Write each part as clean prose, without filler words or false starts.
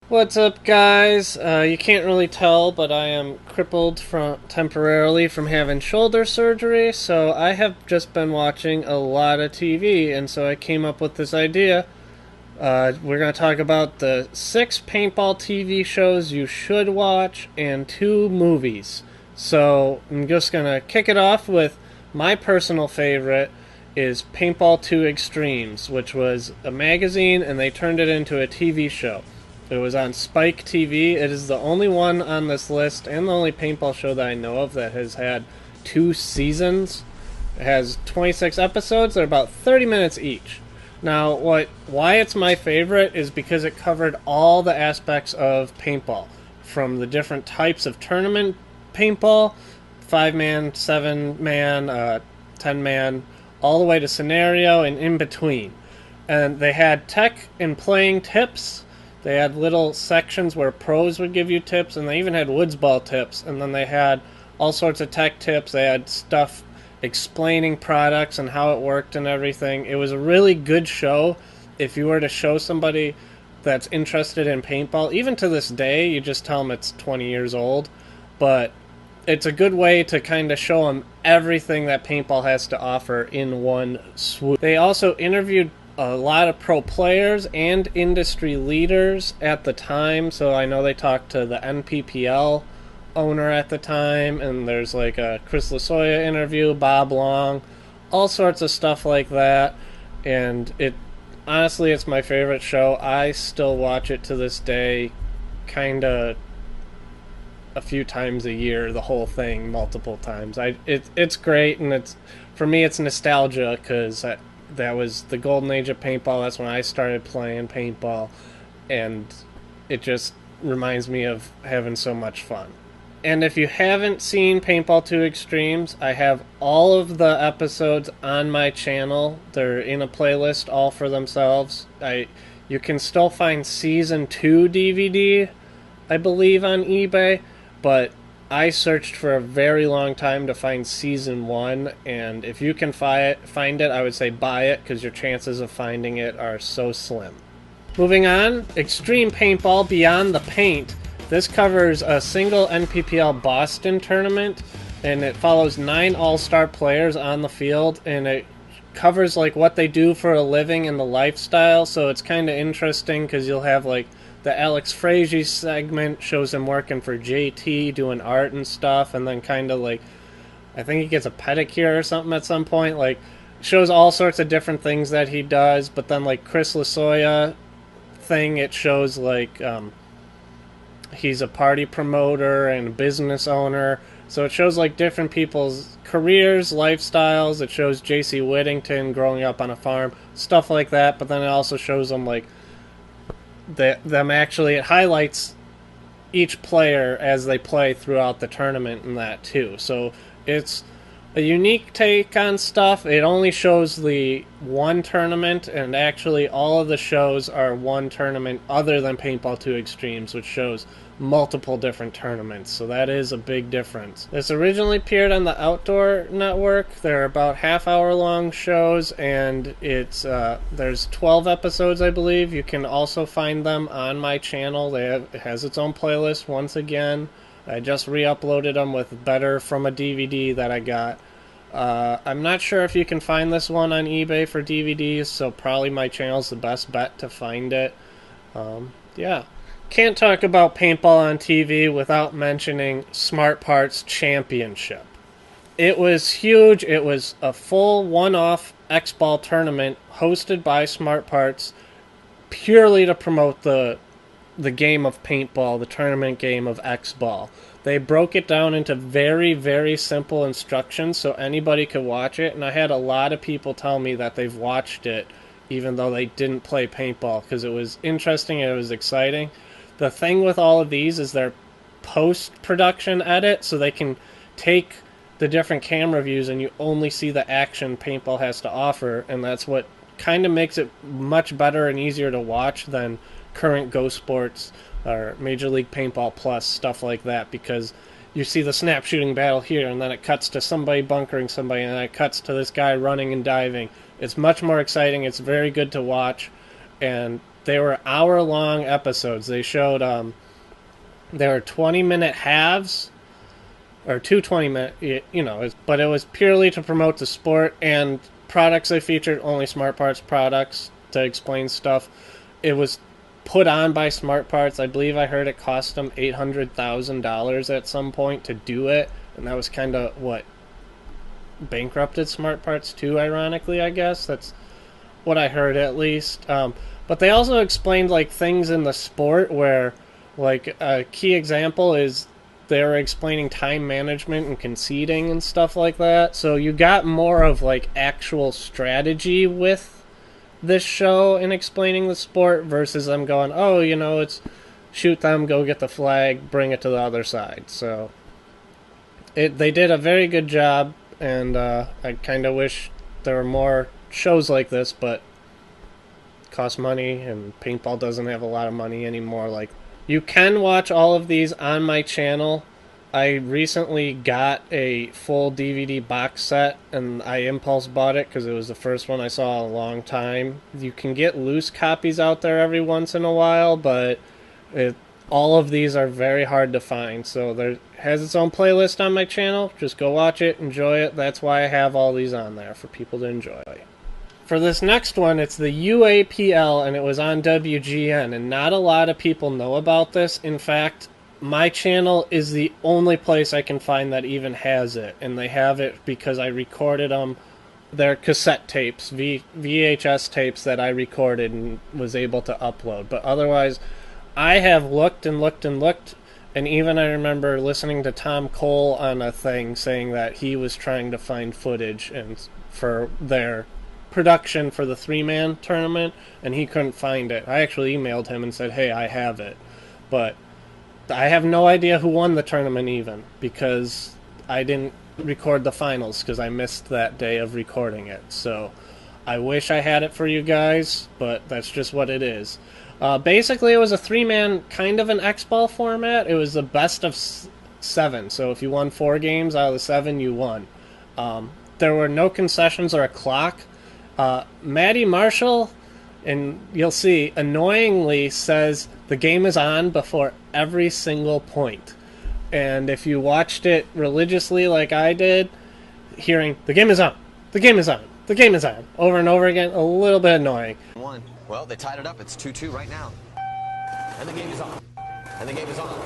What's up, guys? You can't really tell, but I am crippled temporarily from having shoulder surgery, so I have just been watching a lot of TV, and so I came up with this idea. We're going to talk about the 6 paintball TV shows you should watch and 2 movies. So I'm just going to kick it off with my personal favorite is Paintball 2 Extremes, which was a magazine and they turned it into a TV show. It was on Spike TV. It is the only one on this list and the only paintball show that I know of that has had 2 seasons. It has 26 episodes. They're about 30 minutes each. Now, why it's my favorite is because it covered all the aspects of paintball, from the different types of tournament paintball, 5-man, 7-man, 10-man, all the way to scenario and in between. And they had tech and playing tips. They had little sections where pros would give you tips, and they even had woods ball tips. And then they had all sorts of tech tips. They had stuff explaining products and how it worked and everything. It was a really good show if you were to show somebody that's interested in paintball. Even to this day, you just tell them it's 20 years old. But it's a good way to kind of show them everything that paintball has to offer in one swoop. They also interviewed a lot of pro players and industry leaders at the time. So I know they talked to the NPPL owner at the time, and there's like a Chris Lasoya interview, Bob Long, all sorts of stuff like that. And honestly, it's my favorite show. I still watch it to this day, kind of a few times a year, the whole thing, multiple times. It's great, and for me it's nostalgia because that was the golden age of paintball. That's when I started playing paintball, and it just reminds me of having so much fun. And if you haven't seen Paintball 2 Extremes, I have all of the episodes on my channel. They're in a playlist all for themselves. You can still find Season 2 DVD, I believe, on eBay, but I searched for a very long time to find Season 1, and if you can find it, I would say buy it, because your chances of finding it are so slim. Moving on, Xtreme Paintball Beyond the Paint. This covers a single NPPL Boston tournament, and it follows 9 all-star players on the field, and it covers like what they do for a living and the lifestyle. So it's kind of interesting because you'll have like the Alex Fergie segment shows him working for JT doing art and stuff, and then kind of like I think he gets a pedicure or something at some point. Like shows all sorts of different things that he does, but then like Chris Lasoya thing, it shows like he's a party promoter and a business owner. So it shows like different people's careers, lifestyles. It shows J.C. Whittington growing up on a farm, stuff like that. But then it also shows them like them actually. It highlights each player as they play throughout the tournament and that too. So it's a unique take on stuff. It only shows the one tournament, and actually all of the shows are one tournament other than Paintball 2 Extremes, which shows multiple different tournaments. So that is a big difference. This originally appeared on the Outdoor Network. They're about half-hour long shows, and there's 12 episodes, I believe. You can also find them on my channel. It has its own playlist once again. I just re-uploaded them with Better from a DVD that I got. I'm not sure if you can find this one on eBay for DVDs, so probably my channel's the best bet to find it. Yeah. Can't talk about paintball on TV without mentioning Smart Parts Championship. It was huge. It was a full one-off X-Ball tournament hosted by Smart Parts purely to promote the game of paintball, the tournament game of X-Ball. They broke it down into very, very simple instructions so anybody could watch it, and I had a lot of people tell me that they've watched it even though they didn't play paintball because it was interesting and it was exciting. The thing with all of these is they're post-production edit, so they can take the different camera views and you only see the action paintball has to offer, and that's what kind of makes it much better and easier to watch than current Go Sports or Major League Paintball Plus, stuff like that, because you see the snap shooting battle here, and then it cuts to somebody bunkering somebody, and then it cuts to this guy running and diving. It's much more exciting. It's very good to watch, and they were hour-long episodes. They showed, they were 20-minute halves, or two 20-minute, but it was purely to promote the sport, and products they featured, only Smart Parts products to explain stuff. It was put on by Smart Parts. I believe I heard it cost them $800,000 at some point to do it, and that was kind of what bankrupted Smart Parts too, ironically, I guess. That's what I heard, at least. But they also explained like things in the sport where, like, a key example is they were explaining time management and conceding and stuff like that. So you got more of like actual strategy with this show in explaining the sport versus them going, oh, it's shoot them, go get the flag, bring it to the other side. So they did a very good job, and I kind of wish there were more shows like this, but it costs money, and paintball doesn't have a lot of money anymore. Like, you can watch all of these on my channel. I recently got a full DVD box set, and I impulse bought it because it was the first one I saw in a long time. You can get loose copies out there every once in a while, but all of these are very hard to find. So there has its own playlist on my channel. Just go watch it, enjoy it. That's why I have all these on there, for people to enjoy. For this next one, it's the UAPL, and it was on WGN, and not a lot of people know about this. In fact, my channel is the only place I can find that even has it, and they have it because I recorded them. They're cassette tapes, VHS tapes that I recorded and was able to upload. But otherwise, I have looked and looked and looked, and even I remember listening to Tom Cole on a thing saying that he was trying to find footage and for their production for the 3-man tournament, and he couldn't find it. I actually emailed him and said, hey, I have it. But I have no idea who won the tournament even, because I didn't record the finals because I missed that day of recording it. So I wish I had it for you guys, but that's just what it is. Basically, it was a 3-man, kind of an X-Ball format. It was the best of 7, so if you won 4 games out of the 7, you won. There were no concessions or a clock. Maddie Marshall, and you'll see, annoyingly says the game is on before every single point. And if you watched it religiously like I did, hearing, the game is on, the game is on, the game is on, over and over again, a little bit annoying. One. Well, they tied it up. It's 2-2 right now. And the game is on. And the game is on.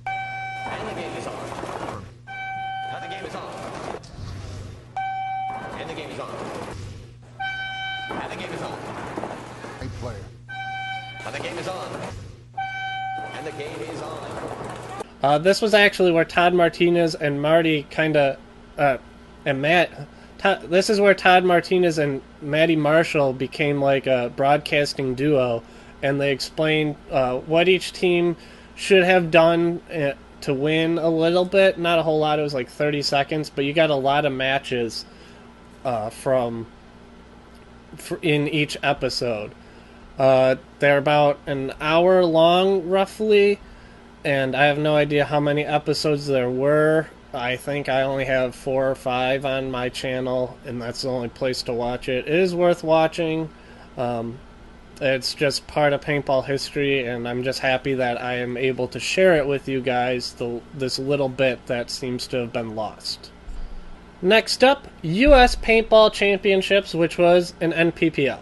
And the game is on. And the game is on. And the game is on. And the game is on. Great player. And the game is on. And the game is on. This was actually where Todd Martinez and Marty kind of, and Matt, this is where Todd Martinez and Maddie Marshall became like a broadcasting duo, and they explained what each team should have done to win a little bit. Not a whole lot, it was like 30 seconds, but you got a lot of matches in each episode. They're about an hour long, roughly, and I have no idea how many episodes there were. I think I only have 4 or 5 on my channel, and that's the only place to watch it. It is worth watching. It's just part of paintball history, and I'm just happy that I am able to share it with you guys, this little bit that seems to have been lost. Next up, US Paintball Championships, which was an NPPL.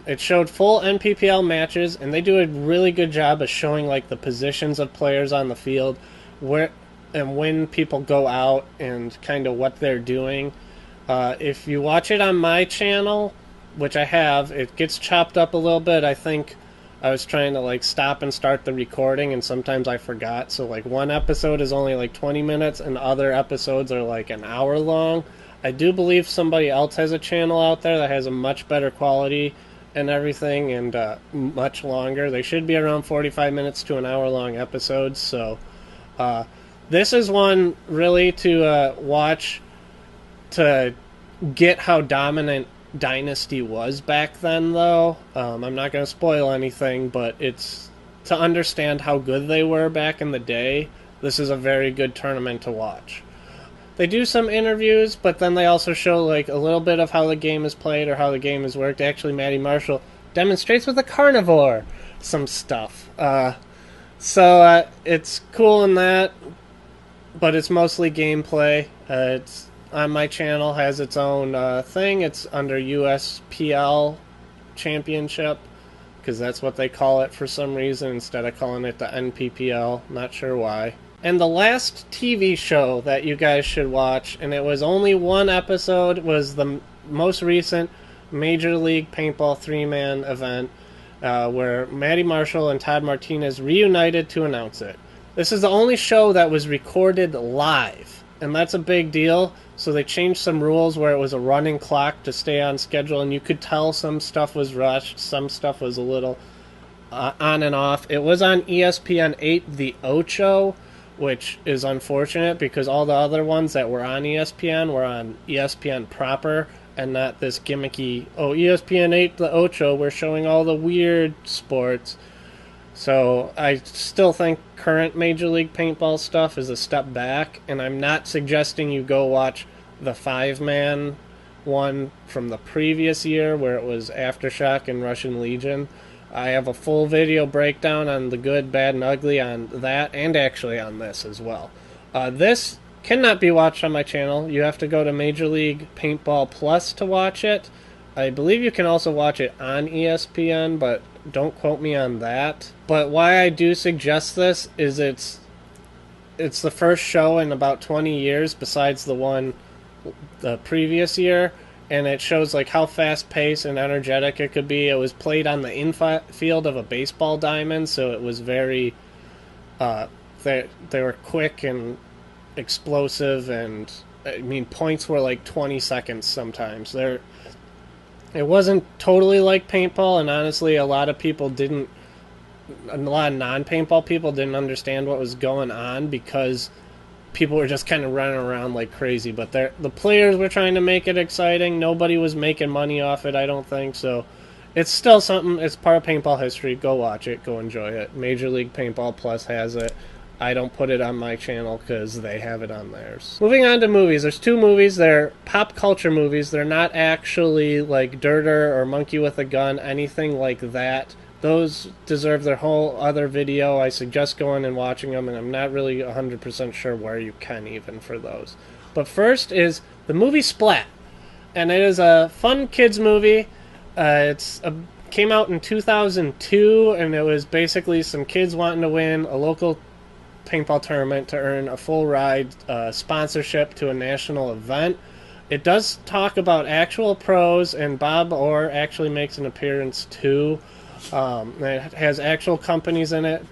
It showed full NPPL matches, and they do a really good job of showing like the positions of players on the field, where and when people go out and kind of what they're doing. If you watch it on my channel, which I have, it gets chopped up a little bit. I think I was trying to like stop and start the recording, and sometimes I forgot. So like one episode is only like 20 minutes, and other episodes are like an hour long. I do believe somebody else has a channel out there that has a much better quality and everything, and much longer. They should be around 45 minutes to an hour long episodes. So this is one really to watch to get how dominant Dynasty was back then, though. I'm not going to spoil anything, but it's to understand how good they were back in the day. This is a very good tournament to watch. They do some interviews, but then they also show like a little bit of how the game is played or how the game is worked. Actually, Maddie Marshall demonstrates with a carnivore some stuff. So it's cool in that, but it's mostly gameplay. It's on my channel, has its own thing. It's under USPL Championship, because that's what they call it for some reason, instead of calling it the NPPL. Not sure why. And the last TV show that you guys should watch, and it was only one episode, was the most recent Major League Paintball 3-man event, where Matty Marshall and Todd Martinez reunited to announce it. This is the only show that was recorded live, and that's a big deal. So they changed some rules where it was a running clock to stay on schedule, and you could tell some stuff was rushed, some stuff was a little on and off. It was on ESPN 8, The Ocho, which is unfortunate because all the other ones that were on ESPN were on ESPN proper, and not this gimmicky, oh, ESPN 8, The Ocho, we're showing all the weird sports. So I still think current Major League Paintball stuff is a step back, and I'm not suggesting you go watch the 5-man one from the previous year where it was Aftershock and Russian Legion. I have a full video breakdown on the good, bad, and ugly on that, and actually on this as well. This cannot be watched on my channel. You have to go to Major League Paintball Plus to watch it. I believe you can also watch it on ESPN, but don't quote me on that. But why I do suggest this is it's the first show in about 20 years besides the previous year, and it shows like how fast-paced and energetic it could be. It was played on the infield of a baseball diamond, so it was very they were quick and explosive, and I mean points were like 20 seconds sometimes. It wasn't totally like paintball, and honestly a lot of non-paintball people didn't understand what was going on because people were just kind of running around like crazy. But the players were trying to make it exciting. Nobody was making money off it, I don't think. So it's still something. It's part of paintball history. Go watch it. Go enjoy it. Major League Paintball Plus has it. I don't put it on my channel because they have it on theirs. Moving on to movies. There's two movies. They're pop culture movies. They're not actually like Dirter or Monkey with a Gun, anything like that. Those deserve their whole other video. I suggest going and watching them, and I'm not really 100% sure where you can even for those. But first is the movie Splat. And it is a fun kids movie. Came out in 2002, and it was basically some kids wanting to win a local paintball tournament to earn a full ride sponsorship to a national event. It does talk about actual pros, and Bob Orr actually makes an appearance too. It has actual companies in it.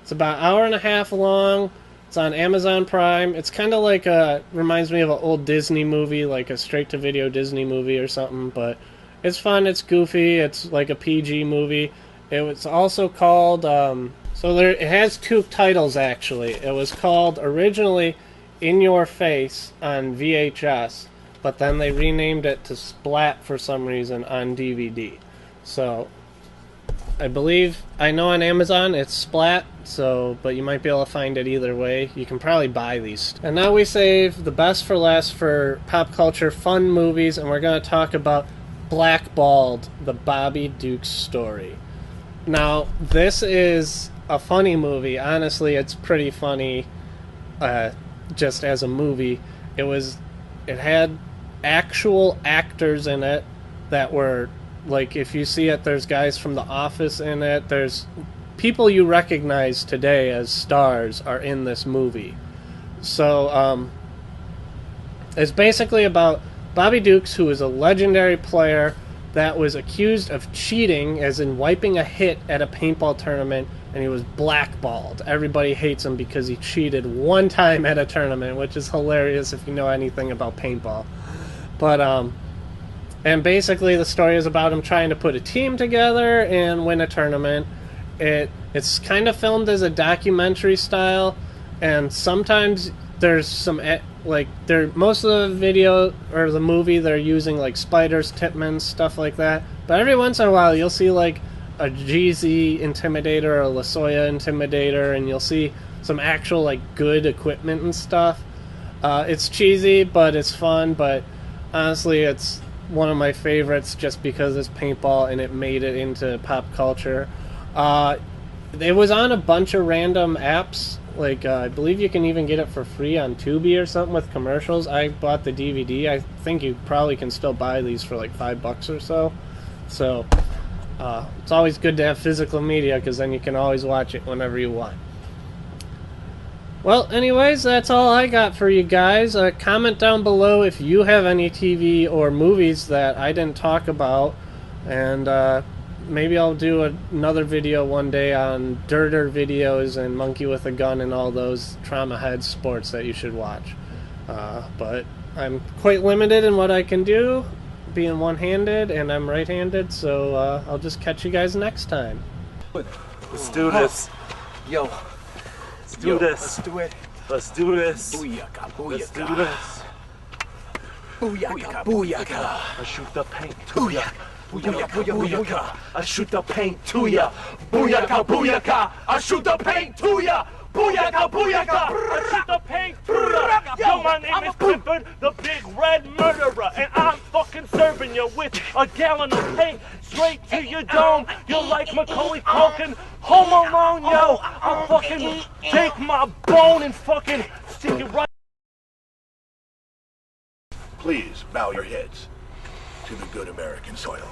It's about an hour and a half long. It's on Amazon Prime. It's kind of like reminds me of an old Disney movie, like a straight-to-video Disney movie or something, but it's fun, it's goofy, it's like a PG movie. It was also called, it has two titles actually. It was called originally In Your Face on VHS, but then they renamed it to Splat for some reason on DVD. So I know on Amazon it's Splat, but you might be able to find it either way. You can probably buy these. And now we save the best for last for pop culture fun movies, and we're going to talk about Blackballed, the Bobby Dukes story. Now, this is a funny movie. Honestly, it's pretty funny just as a movie. It had actual actors in it that were, like, if you see it, there's guys from The Office in it. There's people you recognize today as stars are in this movie. So, it's basically about Bobby Dukes, who is a legendary player that was accused of cheating, as in wiping a hit at a paintball tournament, and he was blackballed. Everybody hates him because he cheated one time at a tournament, which is hilarious if you know anything about paintball. But, and basically the story is about him trying to put a team together and win a tournament. It's kind of filmed as a documentary style, and sometimes there's some, most of the video, or the movie, they're using, like, spiders, tipmans, stuff like that. But every once in a while, you'll see, like, a GZ Intimidator or a Lasoya Intimidator, and you'll see some actual, like, good equipment and stuff. It's cheesy, but it's fun, but honestly, it's one of my favorites just because it's paintball and it made it into pop culture. It was on a bunch of random apps. Like, I believe you can even get it for free on Tubi or something with commercials. I bought the DVD. I think you probably can still buy these for like $5 or so. So, it's always good to have physical media because then you can always watch it whenever you want. Well, anyways, that's all I got for you guys. Comment down below if you have any TV or movies that I didn't talk about. And, maybe I'll do another video one day on Dirter videos and Monkey with a Gun and all those trauma head sports that you should watch. But I'm quite limited in what I can do, being one-handed, and I'm right-handed, so I'll just catch you guys next time. Let's do this. Yo. Let's do this. Let's do it. Let's do this. Booyaka, booyaka. Let's do this. Booyaka, booyaka. I shoot the paint to ya. Booyaka, booyaka. I shoot the paint to ya. Booyaka, booyaka. I shoot the paint to ya. Booyaka, booyaka. I shoot the paint to ya. Yo, my name is Clifford, the big red murderer, and I'm fucking serving you with a gallon of paint straight to your dome. You're like Macaulay Culkin, Home Alone, yo. I'll fucking take my bone and fucking stick it right. Please bow your heads to the good American soil.